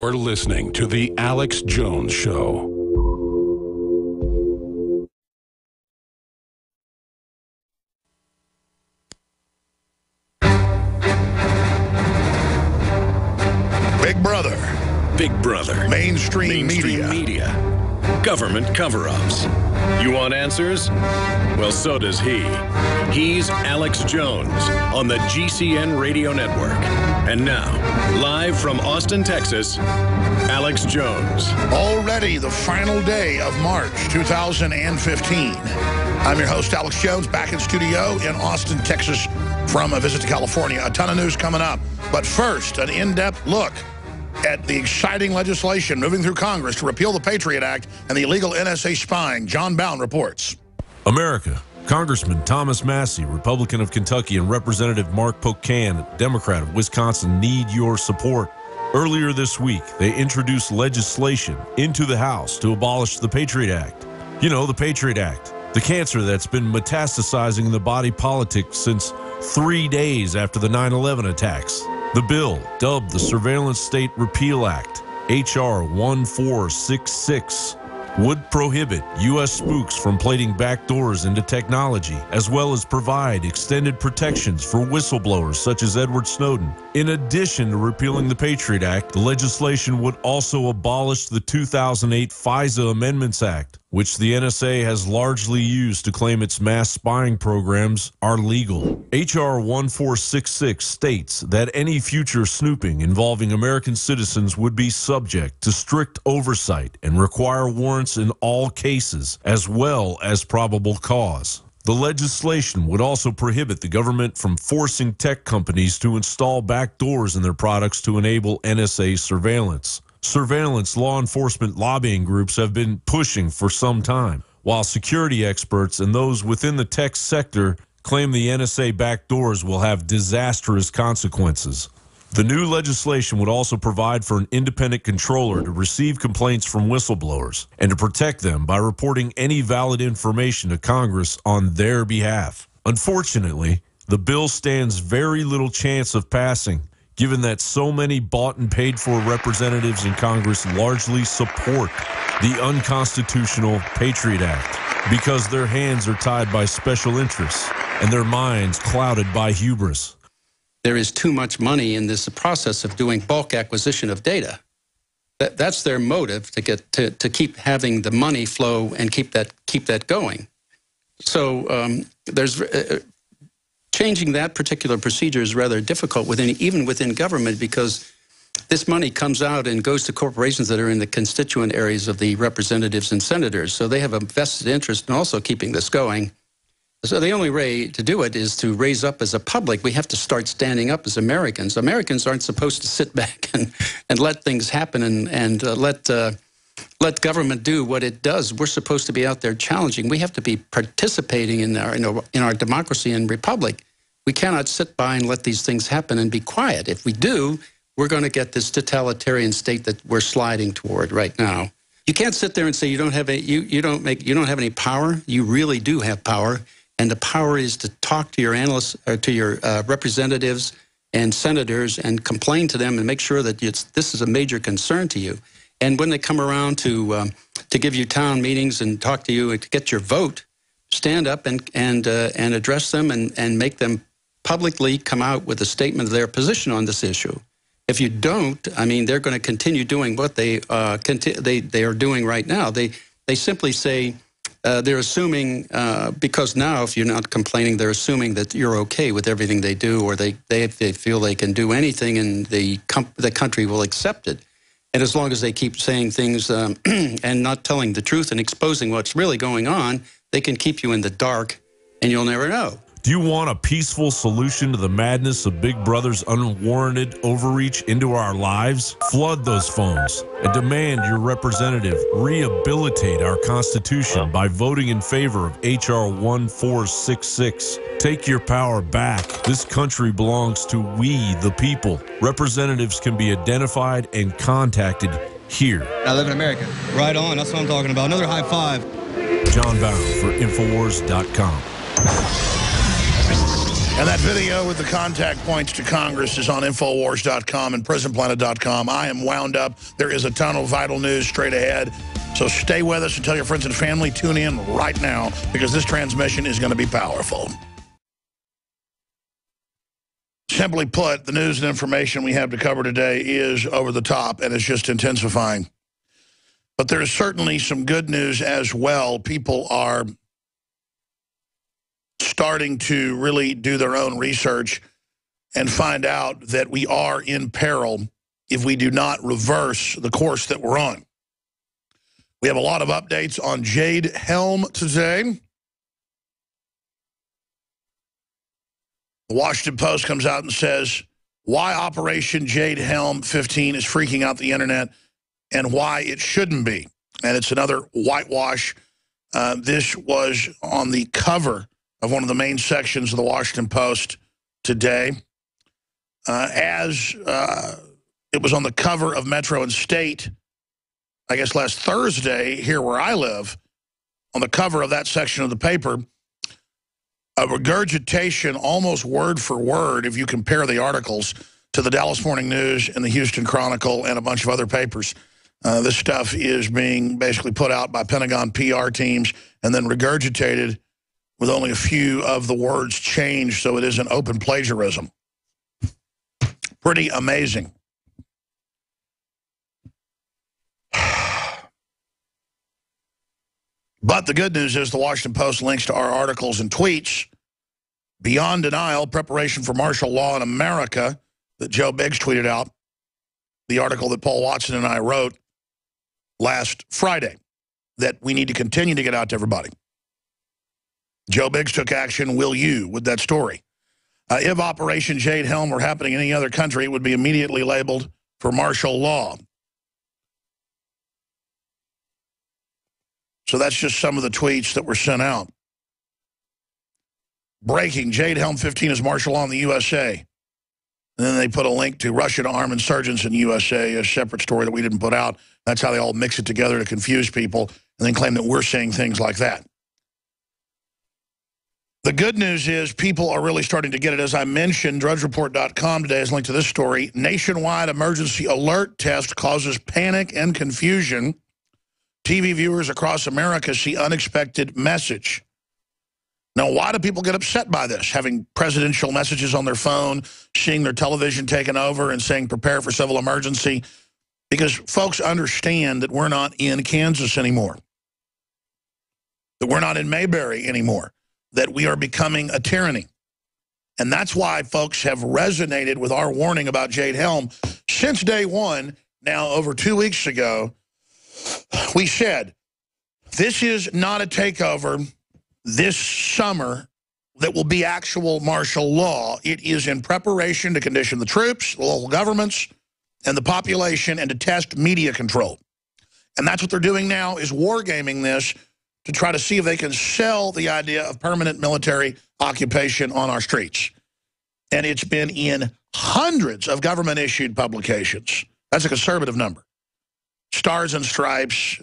We're listening to The Alex Jones Show. Big Brother. Big Brother. Mainstream media. Government cover-ups. You want answers? Well, so does he. He's Alex Jones on the GCN Radio Network. And now, live from Austin, Texas, Alex Jones. Already the final day of March 2015. I'm your host, Alex Jones, back in studio in Austin, Texas from a visit to California. A ton of news coming up. But first, an in-depth look at the exciting legislation moving through Congress to repeal the Patriot Act and the illegal NSA spying. John Bound reports. America. Congressman Thomas Massie, Republican of Kentucky, and Representative Mark Pocan, Democrat of Wisconsin, need your support. Earlier this week, they introduced legislation into the House to abolish the Patriot Act. You know, the Patriot Act, the cancer that's been metastasizing in the body politic since 3 days after the 9/11 attacks. The bill, dubbed the Surveillance State Repeal Act, H.R. 1466, would prohibit U.S. spooks from plating backdoors into technology, as well as provide extended protections for whistleblowers such as Edward Snowden. In addition to repealing the Patriot Act, the legislation would also abolish the 2008 FISA Amendments Act, which the NSA has largely used to claim its mass spying programs are legal. H.R. 1466 states that any future snooping involving American citizens would be subject to strict oversight and require warrants in all cases, as well as probable cause. The legislation would also prohibit the government from forcing tech companies to install backdoors in their products to enable NSA surveillance. Surveillance law enforcement lobbying groups have been pushing for some time, while security experts and those within the tech sector claim the NSA backdoors will have disastrous consequences. The new legislation would also provide for an independent controller to receive complaints from whistleblowers and to protect them by reporting any valid information to Congress on their behalf. Unfortunately, the bill stands very little chance of passing, given that so many bought and paid for representatives in Congress largely support the unconstitutional Patriot Act because their hands are tied by special interests and their minds clouded by hubris. There is too much money in this process of doing bulk acquisition of data. That's their motive, to get to keep having the money flow and keep that going. So there's changing that particular procedure is rather difficult even within government, because this money comes out and goes to corporations that are in the constituent areas of the representatives and senators. So they have a vested interest in also keeping this going. So the only way to do it is to raise up as a public. We have to start standing up as Americans. Americans aren't supposed to sit back and let things happen and let government do what it does. We're supposed to be out there challenging. We have to be participating in our democracy and republic. We cannot sit by and let these things happen and be quiet. If we do, we're going to get this totalitarian state that we're sliding toward right now. You can't sit there and say you don't have any power. You really do have power. And the power is to talk to your analysts, or to your representatives and senators, and complain to them and make sure that this is a major concern to you. And when they come around to give you town meetings and talk to you and to get your vote, stand up and address them and make them publicly come out with a statement of their position on this issue. If you don't, I mean, they're going to continue doing what they are doing right now. They simply say. They're assuming, because now if you're not complaining, they're assuming that you're okay with everything they do, or they feel they can do anything and the country will accept it. And as long as they keep saying things and not telling the truth and exposing what's really going on, they can keep you in the dark and you'll never know. Do you want a peaceful solution to the madness of Big Brother's unwarranted overreach into our lives? Flood those phones and demand your representative rehabilitate our Constitution by voting in favor of H.R. 1466. Take your power back. This country belongs to we, the people. Representatives can be identified and contacted here. I live in America. Right on. That's what I'm talking about. Another high five. John Bound for Infowars.com. And that video with the contact points to Congress is on Infowars.com and PrisonPlanet.com. I am wound up. There is a ton of vital news straight ahead. So stay with us and tell your friends and family. Tune in right now because this transmission is going to be powerful. Simply put, the news and information we have to cover today is over the top, and it's just intensifying. But there is certainly some good news as well. People are starting to really do their own research and find out that we are in peril if we do not reverse the course that we're on. We have a lot of updates on Jade Helm today. The Washington Post comes out and says why Operation Jade Helm 15 is freaking out the internet and why it shouldn't be. And it's another whitewash. This was on the cover of one of the main sections of the Washington Post today. It was on the cover of Metro and State, I guess last Thursday, here where I live, on the cover of that section of the paper, a regurgitation almost word for word, if you compare the articles to the Dallas Morning News and the Houston Chronicle and a bunch of other papers. This stuff is being basically put out by Pentagon PR teams and then regurgitated with only a few of the words changed so it isn't open plagiarism. Pretty amazing. But the good news is the Washington Post links to our articles and tweets. Beyond Denial, Preparation for Martial Law in America, that Joe Biggs tweeted out, the article that Paul Watson and I wrote last Friday, that we need to continue to get out to everybody. Joe Biggs took action, will you, with that story. If Operation Jade Helm were happening in any other country, it would be immediately labeled for martial law. So that's just some of the tweets that were sent out. Breaking, Jade Helm 15 is martial law in the USA. And then they put a link to Russia to arm insurgents in the USA, a separate story that we didn't put out. That's how they all mix it together to confuse people and then claim that we're saying things like that. The good news is people are really starting to get it. As I mentioned, DrudgeReport.com today has linked to this story. Nationwide emergency alert test causes panic and confusion. TV viewers across America see unexpected message. Now, why do people get upset by this? Having presidential messages on their phone, seeing their television taken over and saying prepare for civil emergency? Because folks understand that we're not in Kansas anymore. That we're not in Mayberry anymore. That we are becoming a tyranny. And that's why folks have resonated with our warning about Jade Helm since day one. Now, over 2 weeks ago, we said, this is not a takeover this summer that will be actual martial law. It is in preparation to condition the troops, the local governments, and the population, and to test media control. And that's what they're doing now, is wargaming this to try to see if they can sell the idea of permanent military occupation on our streets. And it's been in hundreds of government-issued publications. That's a conservative number. Stars and Stripes,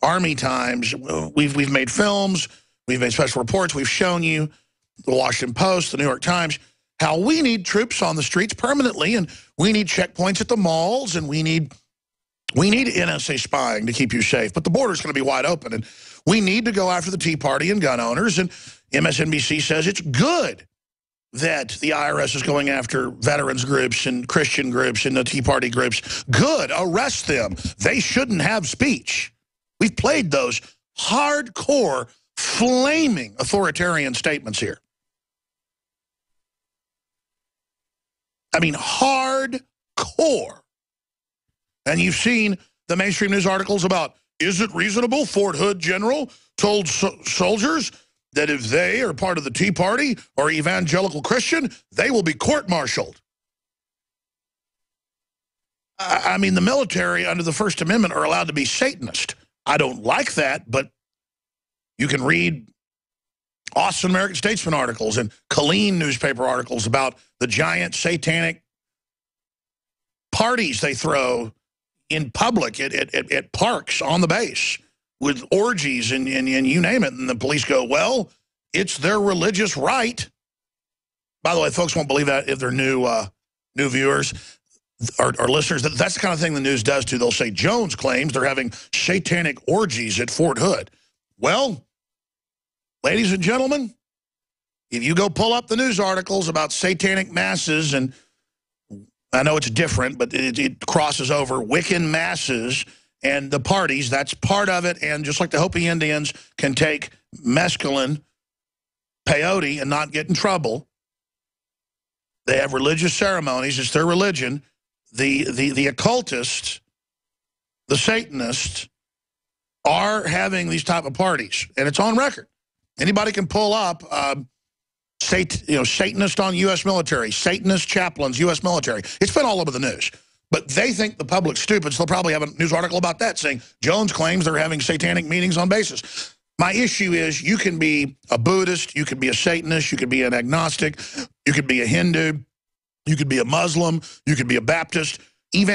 Army Times. We've made films. We've made special reports. We've shown you, the Washington Post, the New York Times, how we need troops on the streets permanently, and we need checkpoints at the malls, and we need NSA spying to keep you safe. But the border's going to be wide open, and we need to go after the Tea Party and gun owners. And MSNBC says it's good that the IRS is going after veterans groups and Christian groups and the Tea Party groups. Good, arrest them. They shouldn't have speech. We've played those hardcore, flaming authoritarian statements here. I mean, hardcore. And you've seen the mainstream news articles about, is it reasonable Fort Hood general told soldiers that if they are part of the Tea Party or evangelical Christian, they will be court-martialed? I mean, the military under the First Amendment are allowed to be Satanist. I don't like that, but you can read Austin American Statesman articles and Colleen newspaper articles about the giant satanic parties they throw in public at parks on the base with orgies and you name it. And the police go, well, it's their religious right. By the way, folks won't believe that if they're new viewers or listeners. That's the kind of thing the news does too. They'll say Jones claims they're having satanic orgies at Fort Hood. Well, ladies and gentlemen, if you go pull up the news articles about satanic masses, and I know it's different, but it crosses over Wiccan masses and the parties, that's part of it. And just like the Hopi Indians can take mescaline, peyote, and not get in trouble, they have religious ceremonies. It's their religion. The occultists, the Satanists, are having these type of parties, and it's on record. Anybody can pull up, Satanist on U.S. military, Satanist chaplains, U.S. military. It's been all over the news. But they think the public's stupid, so they'll probably have a news article about that saying Jones claims they're having satanic meetings on basis. My issue is you can be a Buddhist, you can be a Satanist, you can be an agnostic, you could be a Hindu, you could be a Muslim, you could be a Baptist, even